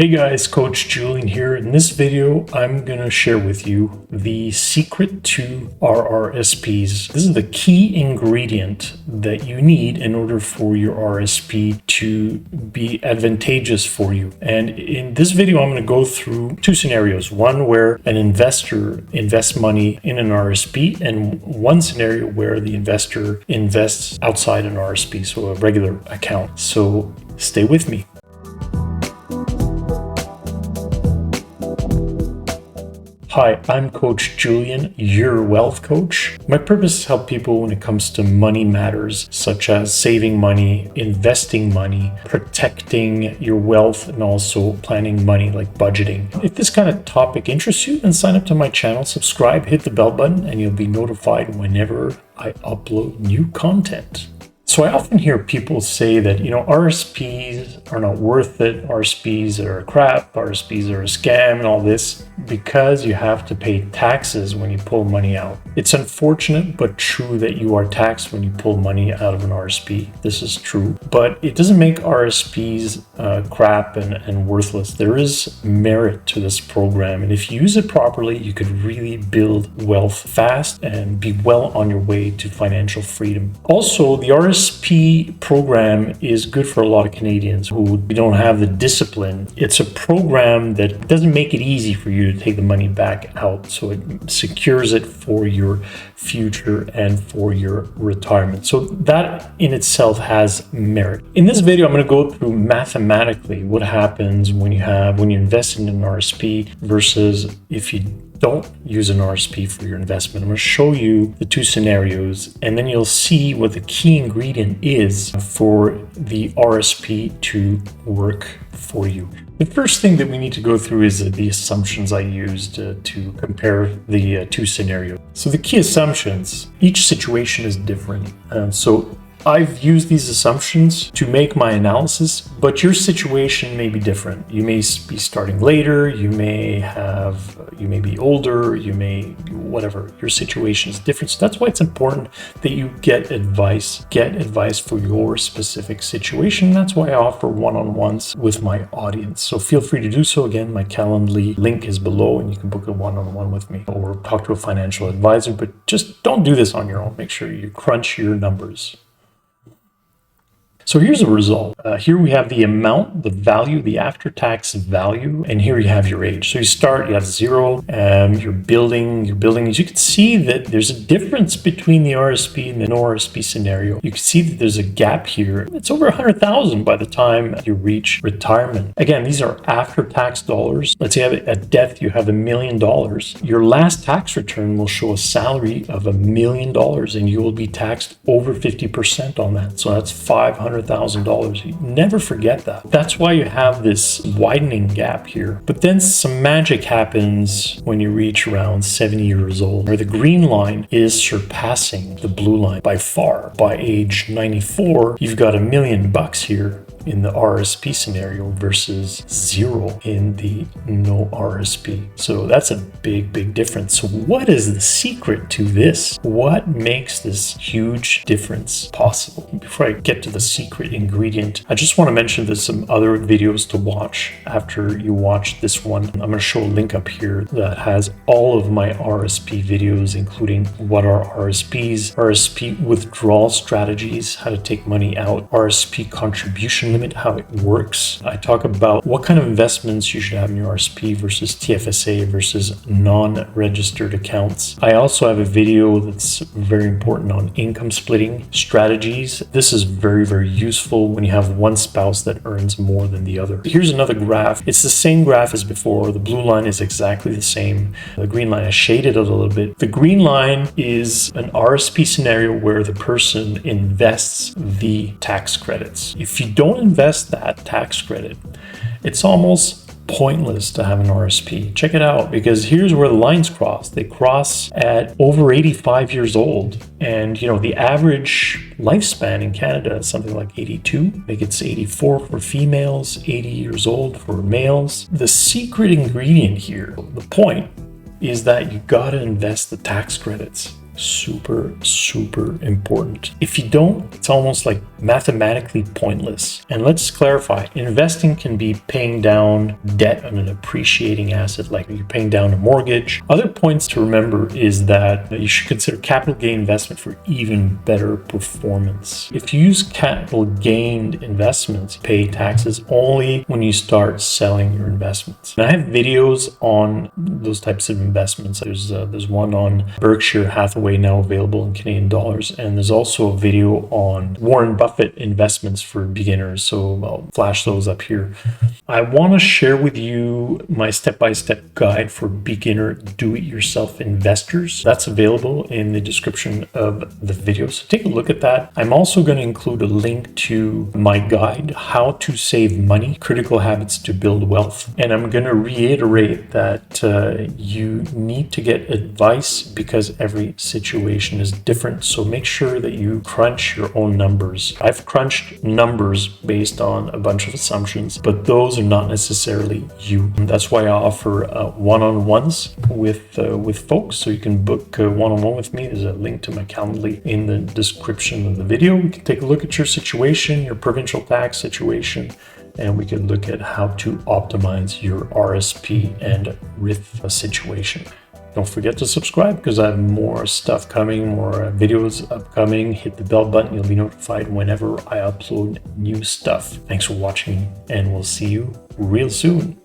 Hey guys, Coach Julien here. In this video, I'm going to share with you the secret to RRSPs. This is the key ingredient that you need in order for your RRSP to be advantageous for you. And in this video, I'm going to go through two scenarios. One where an investor invests money in an RRSP, and one scenario where the investor invests outside an RRSP, so a regular account. So stay with me. Hi, I'm Coach Julien, your wealth coach. My purpose is to help people when it comes to money matters, such as saving money, investing money, protecting your wealth, and also planning money like budgeting. If this kind of topic interests you, then sign up to my channel, subscribe, hit the bell button, and you'll be notified whenever I upload new content. So I often hear people say that, RRSPs are not worth it, RRSPs are crap, RRSPs are a scam and all this, because you have to pay taxes when you pull money out. It's unfortunate but true that you are taxed when you pull money out of an RRSP. This is true, but it doesn't make RRSPs crap and worthless. There is merit to this program, and if you use it properly, you could really build wealth fast and be well on your way to financial freedom. Also, the RRSP program is good for a lot of Canadians who don't have the discipline. It's a program that doesn't make it easy for you to take the money back out, so it secures it for your future and for your retirement. So that in itself has merit. In this video, I'm going to go through mathematically what happens when you invest in an RRSP versus if you don't use an RRSP for your investment. I'm going to show you the two scenarios, and then you'll see what the key ingredient is for the RRSP to work for you. The first thing that we need to go through is the assumptions I used to compare the two scenarios. So the key assumptions, each situation is different. So I've used these assumptions to make my analysis, but your situation may be different. You may be starting later, you may be older, whatever. Your situation is different. So that's why it's important that you get advice for your specific situation. That's why I offer one-on-ones with my audience. So feel free to do so. Again, my Calendly link is below, and you can book a one-on-one with me or talk to a financial advisor, but just don't do this on your own. Make sure you crunch your numbers. So here's a result. Here we have the amount, the value, the after-tax value, and here you have your age. So you have 0, you're building. As you can see that there's a difference between the RRSP and the no RRSP scenario. You can see that there's a gap here. It's over 100,000 by the time you reach retirement. Again, these are after-tax dollars. Let's say at death, you have $1 million. Your last tax return will show a salary of $1 million, and you will be taxed over 50% on that. So that's $500,000. You never forget that. That's why you have this widening gap here. But then some magic happens when you reach around 70 years old, where the green line is surpassing the blue line by far. By age 94, you've got $1 million here in the RRSP scenario versus 0 in the no RRSP. So that's a big difference. So what is the secret to this? What makes this huge difference possible? Before I get to the secret ingredient, I just want to mention there's some other videos to watch after you watch this one. I'm going to show a link up here that has all of my RRSP videos, including what are RRSPs, RRSP withdrawal strategies, how to take money out, RRSP contribution limit, how it works. I talk about what kind of investments you should have in your RRSP versus TFSA versus non-registered accounts. I also have a video that's very important on income splitting strategies. This is very useful when you have one spouse that earns more than the other. Here's another graph. It's the same graph as before. The blue line is exactly the same. The green line is shaded a little bit. The green line is an RRSP scenario where the person invests the tax credits. If you don't invest that tax credit, it's almost pointless to have an RRSP. Check it out, because here's where the lines cross. They cross at over 85 years old. And the average lifespan in Canada is something like 82. Make it 84 for females, 80 years old for males. The secret ingredient here, the point, is that you gotta invest the tax credits. super, super important. If you don't, it's almost like mathematically pointless. And let's clarify, investing can be paying down debt on an appreciating asset, like you're paying down a mortgage. Other points to remember is that you should consider capital gain investment for even better performance. If you use capital gained investments, you pay taxes only when you start selling your investments. And I have videos on those types of investments. There's one on Berkshire Hathaway, now available in Canadian dollars, and there's also a video on Warren Buffett investments for beginners, so I'll flash those up here. I want to share with you my step-by-step guide for beginner do-it-yourself investors. That's available in the description of the video, so take a look at that. I'm also going to include a link to my guide, How to Save Money, Critical Habits to Build Wealth. And I'm going to reiterate that you need to get advice because every situation is different. So make sure that you crunch your own numbers. I've crunched numbers based on a bunch of assumptions, but those are not necessarily you. And that's why I offer one-on-ones with folks. So you can book one-on-one with me. There's a link to my Calendly in the description of the video. We can take a look at your situation, your provincial tax situation, and we can look at how to optimize your RSP and RIF situation. Don't forget to subscribe because I have more stuff coming, more videos upcoming. Hit the bell button. You'll be notified whenever I upload new stuff. Thanks for watching, and we'll see you real soon.